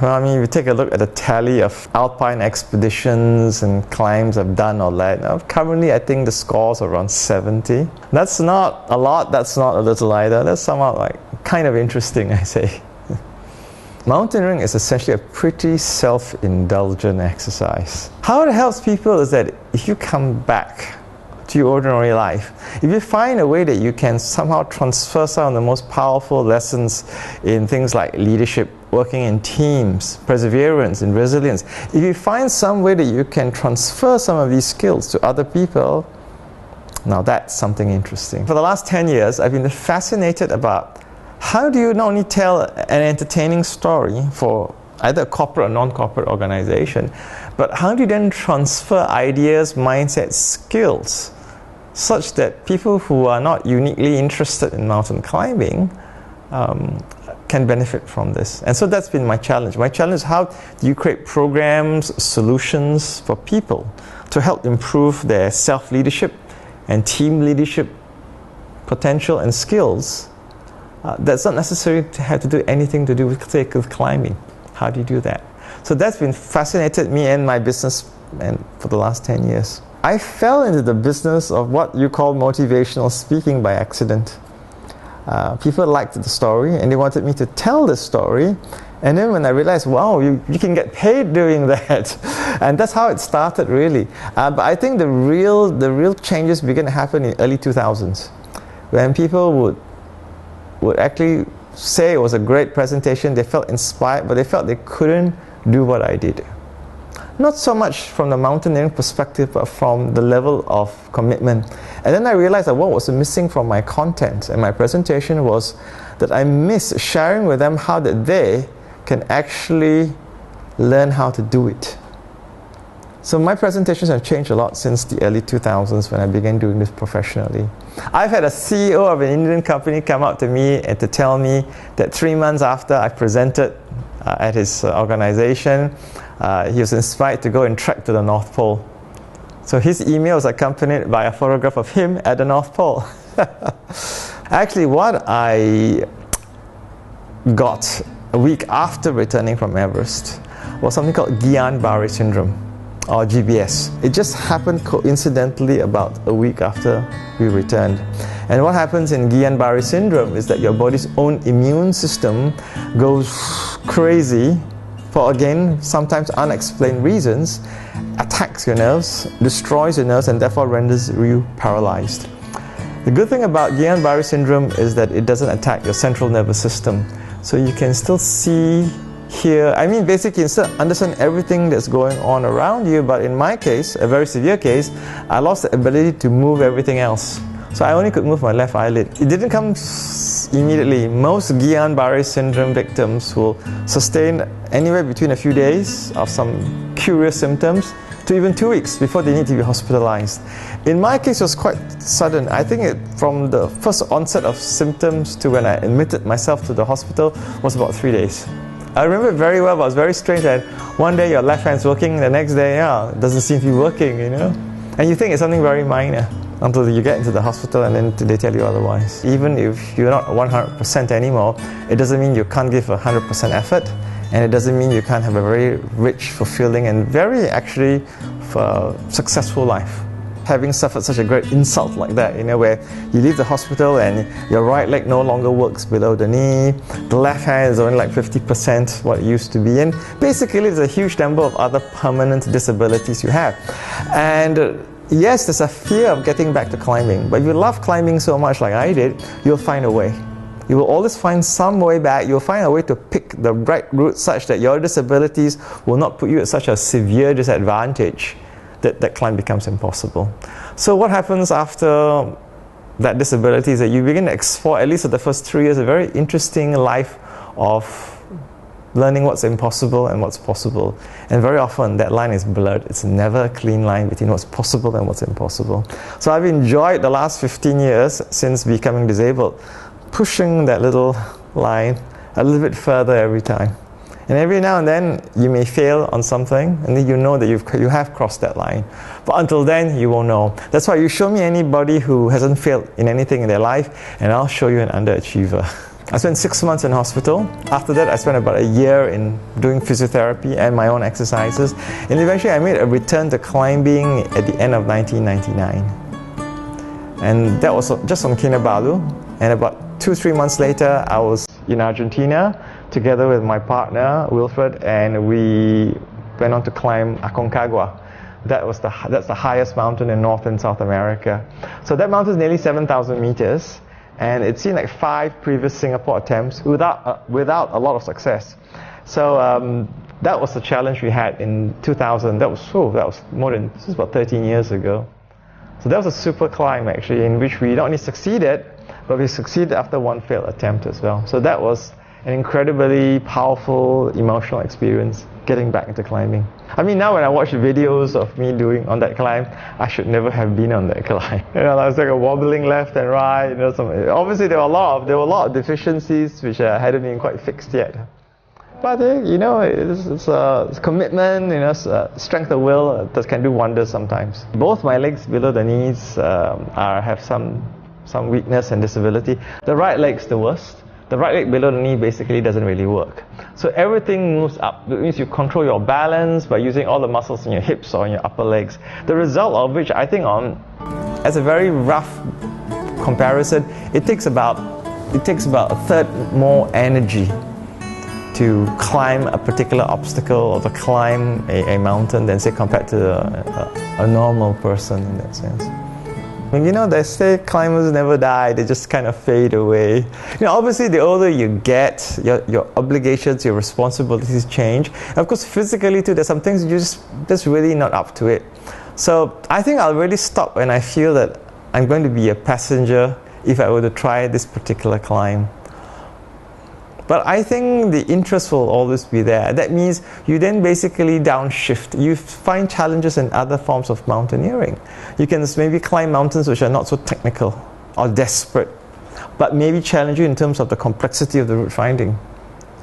Well, I mean, if you take a look at the tally of alpine expeditions and climbs I've done or led, currently I think the score's around 70. That's not a lot, that's not a little either. That's somewhat like kind of interesting, I say. Mountaineering is essentially a pretty self-indulgent exercise. How it helps people is that if you come back to your ordinary life, if you find a way that you can somehow transfer some of the most powerful lessons in things like leadership, working in teams, perseverance and resilience, if you find some way that you can transfer some of these skills to other people, now that's something interesting. For the last 10 years, I've been fascinated about how do you not only tell an entertaining story for either a corporate or non-corporate organization, but how do you then transfer ideas, mindsets, skills, such that people who are not uniquely interested in mountain climbing can benefit from this. And so that's been my challenge. My challenge is how do you create programs, solutions for people to help improve their self-leadership and team leadership potential and skills that's not necessary to have to do anything to do with climbing. How do you do that? So that's been fascinated me and my business for the last 10 years. I fell into the business of what you call motivational speaking by accident. People liked the story and they wanted me to tell the story, and then when I realized, wow, you can get paid doing that, and that's how it started really. But I think the real changes began to happen in early 2000s, when people would actually say it was a great presentation, they felt inspired, but they felt they couldn't do what I did. Not so much from the mountaineering perspective, but from the level of commitment. And then I realized that what was missing from my content and my presentation was that I missed sharing with them how that they can actually learn how to do it. So my presentations have changed a lot since the early 2000s when I began doing this professionally. I've had a CEO of an Indian company come up to me and to tell me that 3 months after I presented at his organization, he was inspired to go and trek to the North Pole. So his email was accompanied by a photograph of him at the North Pole. Actually, what I got a week after returning from Everest was something called Guillan-Barre syndrome, or GBS. It just happened coincidentally about a week after we returned. And what happens in Guillan-Barre syndrome is that your body's own immune system goes crazy for, again, sometimes unexplained reasons, attacks your nerves, destroys your nerves, and therefore renders you paralyzed. The good thing about Guillan-Barre syndrome is that it doesn't attack your central nervous system. So you can still see, hear, I mean basically you can still understand everything that's going on around you, but in my case, a very severe case, I lost the ability to move everything else. So I only could move my left eyelid. It didn't come immediately. Most Guillan-Barre syndrome victims will sustain anywhere between a few days of some curious symptoms to even 2 weeks before they need to be hospitalized. In my case, it was quite sudden. I think from the first onset of symptoms to when I admitted myself to the hospital was about 3 days. I remember it very well, but it was very strange that one day your left hand's working, the next day, it doesn't seem to be working, you know? And you think it's something very minor until you get into the hospital and then they tell you otherwise. Even if you're not 100% anymore, it doesn't mean you can't give 100% effort, and it doesn't mean you can't have a very rich, fulfilling, and very actually successful life. Having suffered such a great insult like that, you know, where you leave the hospital and your right leg no longer works below the knee, the left hand is only like 50% what it used to be, and basically there's a huge number of other permanent disabilities you have. And yes, there's a fear of getting back to climbing, but if you love climbing so much like I did, you'll find a way. You will always find some way back. You'll find a way to pick the right route such that your disabilities will not put you at such a severe disadvantage that climb becomes impossible. So what happens after that disability is that you begin to explore, at least for the first 3 years, a very interesting life of learning what's impossible and what's possible. And very often that line is blurred. It's never a clean line between what's possible and what's impossible. So I've enjoyed the last 15 years since becoming disabled, pushing that little line a little bit further every time. And every now and then you may fail on something, and then you know that you have crossed that line. But until then, you won't know. That's why you show me anybody who hasn't failed in anything in their life, and I'll show you an underachiever. I spent 6 months in hospital. After that, I spent about a year in doing physiotherapy and my own exercises. And eventually, I made a return to climbing at the end of 1999. And that was just on Kinabalu. And about 2-3 months later, I was in Argentina together with my partner, Wilfred, and we went on to climb Aconcagua. That's the highest mountain in North and South America. So that mountain is nearly 7,000 meters. And it's seen like 5 previous Singapore attempts without a lot of success. So that was the challenge we had in 2000. That was this is about 13 years ago. So that was a super climb actually, in which we not only succeeded, but we succeeded after one failed attempt as well. So that was an incredibly powerful emotional experience, getting back into climbing. I mean, now when I watch videos of me doing on that climb, I should never have been on that climb. You know, I was like wobbling left and right. You know, obviously there were a lot of deficiencies which hadn't been quite fixed yet. But you know, it's commitment, you know, strength of will that can do wonders sometimes. Both my legs below the knees have some weakness and disability. The right leg's the worst. The right leg below the knee basically doesn't really work. So everything moves up. It means you control your balance by using all the muscles in your hips or in your upper legs. The result of which, I think, as a very rough comparison, it takes about a third more energy to climb a particular obstacle or to climb a mountain than, say, compared to a normal person in that sense. I mean, you know, they say climbers never die, they just kind of fade away. You know, obviously the older you get, your obligations, your responsibilities change. And of course, physically too, there's some things you're just really not up to it. So I think I'll really stop when I feel that I'm going to be a passenger if I were to try this particular climb. But I think the interest will always be there. That means you then basically downshift. You find challenges in other forms of mountaineering. You can maybe climb mountains which are not so technical or desperate, but maybe challenge you in terms of the complexity of the route finding,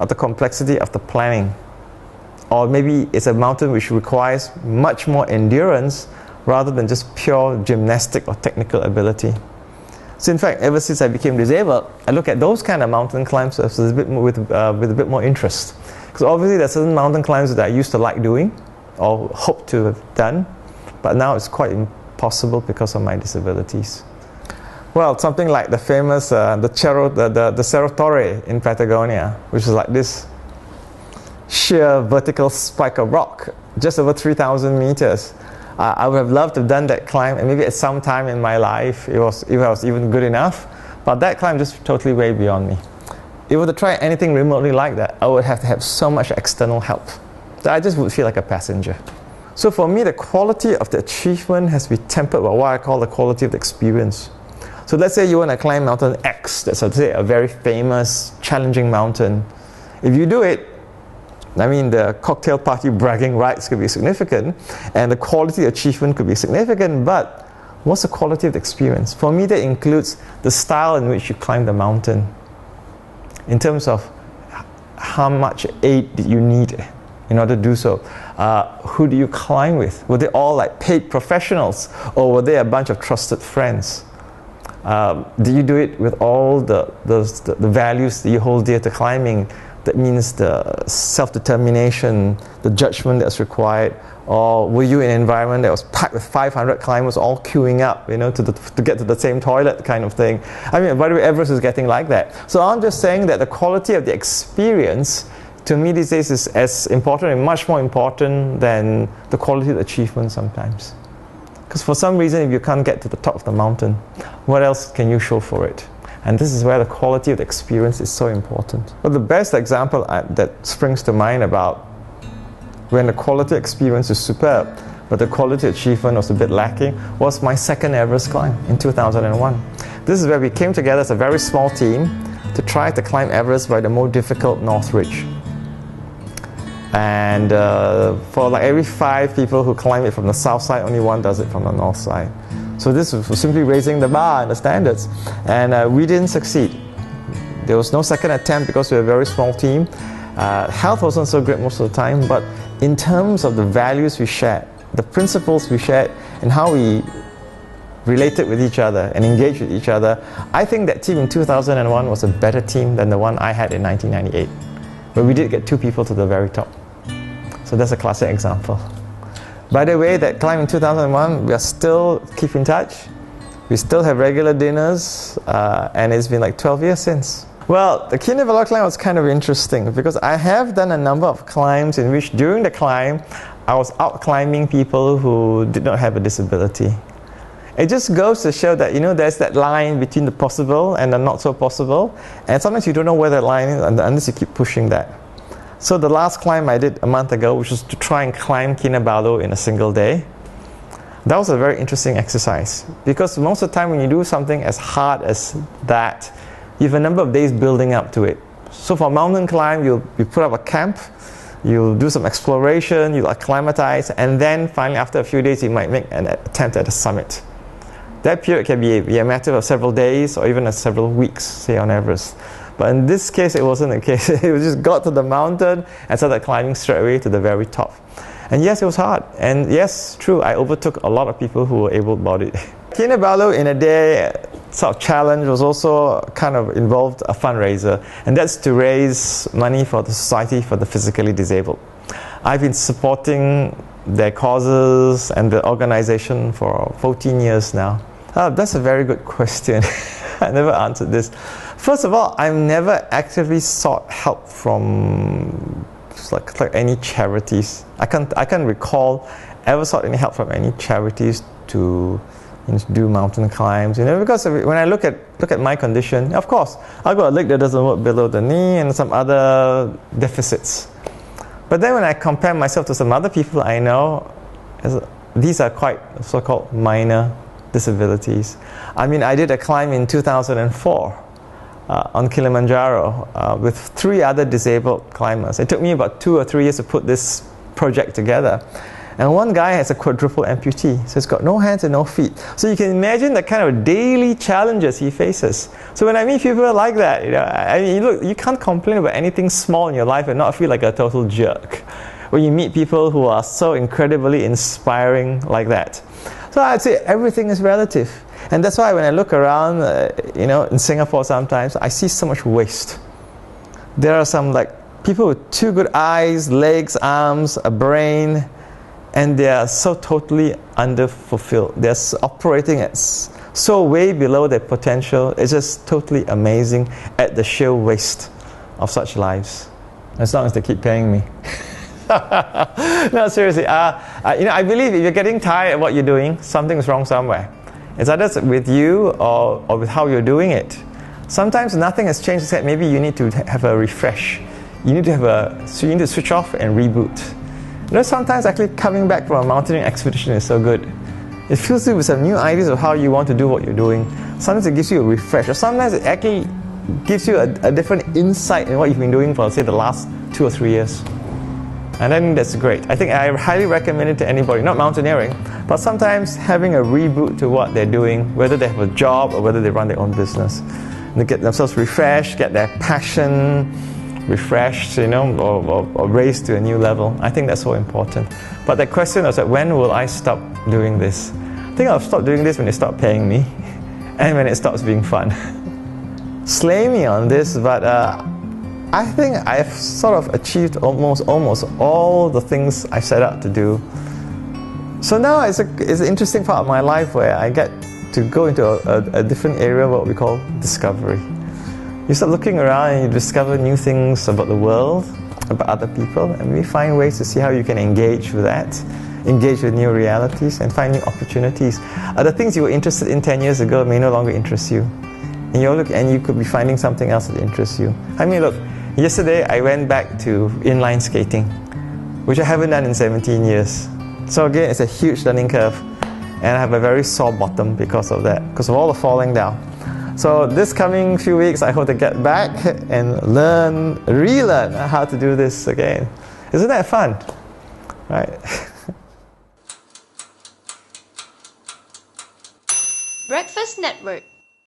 or the complexity of the planning. Or maybe it's a mountain which requires much more endurance rather than just pure gymnastic or technical ability. So in fact, ever since I became disabled, I look at those kind of mountain climbs with a bit more interest. Because obviously there are certain mountain climbs that I used to like doing, or hope to have done, but now it's quite impossible because of my disabilities. Well, something like the famous the Cerro Torre in Patagonia, which is like this sheer vertical spike of rock, just over 3,000 meters. I would have loved to have done that climb, and maybe at some time in my life, if I was even good enough, but that climb just totally way beyond me. If I were to try anything remotely like that, I would have to have so much external help that I just would feel like a passenger. So for me, the quality of the achievement has to be tempered by what I call the quality of the experience. So let's say you want to climb mountain X, that's a very famous, challenging mountain. If you do it, I mean, the cocktail party bragging rights could be significant, and the quality achievement could be significant, but what's the quality of the experience? For me, that includes the style in which you climb the mountain, in terms of how much aid did you need in order to do so. Who do you climb with? Were they all like paid professionals, or were they a bunch of trusted friends? Do you do it with all the values that you hold dear to climbing? That means the self-determination, the judgment that's required, or were you in an environment that was packed with 500 climbers all queuing up, you know, to get to the same toilet kind of thing? I mean, by the way, Everest is getting like that. So I'm just saying that the quality of the experience, to me these days, is as important and much more important than the quality of the achievement sometimes. Because for some reason, if you can't get to the top of the mountain, what else can you show for it? And this is where the quality of the experience is so important. But the best example that springs to mind about when the quality experience is superb, but the quality achievement was a bit lacking, was my second Everest climb in 2001. This is where we came together as a very small team to try to climb Everest by the more difficult North Ridge. And for like every 5 people who climb it from the south side, only 1 does it from the north side. So this was simply raising the bar and the standards, and we didn't succeed. There was no second attempt because we were a very small team. Health wasn't so great most of the time, but in terms of the values we shared, the principles we shared, and how we related with each other and engaged with each other. I think that team in 2001 was a better team than the one I had in 1998, where we did get 2 people to the very top. So that's a classic example. By the way, that climb in 2001, we are still keep in touch. We still have regular dinners, and it's been like 12 years since. Well, the Guillan-Barre climb was kind of interesting because I have done a number of climbs in which during the climb, I was out climbing people who did not have a disability. It just goes to show that, there's that line between the possible and the not so possible, and sometimes you don't know where that line is unless you keep pushing that. So the last climb I did a month ago, which was to try and climb Guillan-Barre in a single day, that was a very interesting exercise because most of the time when you do something as hard as that, you have a number of days building up to it. So for a mountain climb, you put up a camp, you'll do some exploration, you'll acclimatize, and then finally after a few days you might make an attempt at the summit. That period can be a matter of several days or even several weeks, say on Everest. But in this case, it wasn't the case. It just got to the mountain and started climbing straight away to the very top. And yes, it was hard. And yes, true, I overtook a lot of people who were able-bodied. Guillan-Barre in a day sort of challenge was also kind of involved a fundraiser, and that's to raise money for the Society for the Physically Disabled. I've been supporting their causes and the organization for 14 years now. That's a very good question. I never answered this. First of all, I've never actively sought help from like any charities. I can't recall ever sought any help from any charities to do mountain climbs. Because when I look at my condition, of course, I've got a leg that doesn't work below the knee and some other deficits. But then when I compare myself to some other people I know, these are quite so-called minor disabilities. I mean, I did a climb in 2004 on Kilimanjaro with 3 other disabled climbers. It took me about 2 or 3 years to put this project together. And one guy has a quadruple amputee, so he's got no hands and no feet. So you can imagine the kind of daily challenges he faces. So when I meet people like that, I mean, look, you can't complain about anything small in your life and not feel like a total jerk. When you meet people who are so incredibly inspiring like that. So I'd say everything is relative. And that's why when I look around, in Singapore sometimes, I see so much waste. There are some people with 2 good eyes, legs, arms, a brain, and they are so totally underfulfilled. They're operating at so way below their potential. It's just totally amazing at the sheer waste of such lives. As long as they keep paying me. No, seriously. I believe if you're getting tired of what you're doing, something's wrong somewhere. It's either with you or with how you're doing it. Sometimes nothing has changed except maybe you need to have a refresh. You need to switch off and reboot. Sometimes actually coming back from a mountaineering expedition is so good. It fills you with some new ideas of how you want to do what you're doing. Sometimes it gives you a refresh, or sometimes it actually gives you a different insight in what you've been doing for, say, the last 2 or 3 years. And I think that's great. I think I highly recommend it to anybody, not mountaineering, but sometimes having a reboot to what they're doing, whether they have a job or whether they run their own business. And they get themselves refreshed, get their passion refreshed, or raised to a new level. I think that's so important. But the question was when will I stop doing this? I think I'll stop doing this when they stop paying me and when it stops being fun. Slay me on this, but I think I've sort of achieved almost all the things I set out to do. So now it's an interesting part of my life where I get to go into a different area, what we call discovery. You start looking around and you discover new things about the world, about other people, and we find ways to see how you can engage with that, engage with new realities, and find new opportunities. The things you were interested in 10 years ago may no longer interest you. And you could be finding something else that interests you. I mean, look, yesterday I went back to inline skating, which I haven't done in 17 years. So again, it's a huge learning curve, and I have a very sore bottom because of that, because of all the falling down. So this coming few weeks, I hope to get back and relearn how to do this again. Isn't that fun? Right? Breakfast Network.